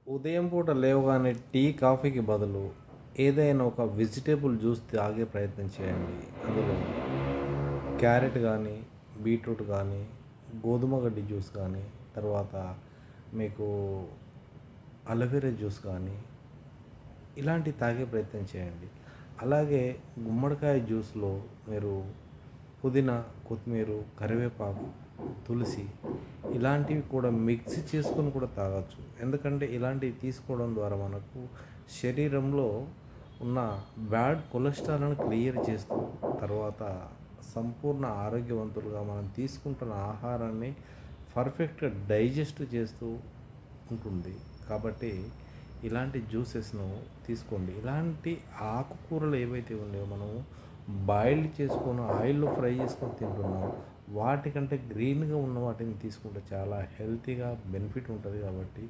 ఉదయం పూట లేవగానే టీ, కాఫీకి బదులు ఏదైనా ఒక వెజిటబుల్ జ్యూస్ తాగే ప్రయత్నం చేయండి. అందులో క్యారెట్ గానీ, బీట్రూట్ గానీ, గోధుమ గడ్డి జ్యూస్ గానీ, తర్వాత మీకు అలోవెరా జ్యూస్ గానీ, ఇలాంటివి తాగే ప్రయత్నం చేయండి. అలాగే గుమ్మడికాయ జ్యూస్‌లో మీరు పుదీనా, కొత్తిమీర, కరివేపాకు, తులసి ఇలాంటివి కూడా మిక్స్ చేసుకొని కూడా తాగొచ్చు. ఎందుకంటే ఇలాంటివి తీసుకోవడం ద్వారా మనకు శరీరంలో ఉన్న బ్యాడ్ కొలెస్ట్రాల్‌ని క్లియర్ చేస్తూ, తర్వాత సంపూర్ణ ఆరోగ్యవంతులుగా మనం తీసుకుంటున్న ఆహారాన్ని పర్ఫెక్ట్‌గా డైజెస్ట్ చేస్తూ ఉంటుంది. కాబట్టి ఇలాంటి జ్యూసెస్‌ను తీసుకోండి. ఇలాంటి ఆకుకూరలు ఏవైతే ఉన్నాయో మనము బాయిల్డ్ చేసుకొని ఆయిల్‌లో ఫ్రై చేసుకొని తింటున్నాం. వాటికంటే గ్రీన్‌గా ఉన్న వాటిని తీసుకుంటే చాలా హెల్తీగా బెనిఫిట్ ఉంటది కాబట్టి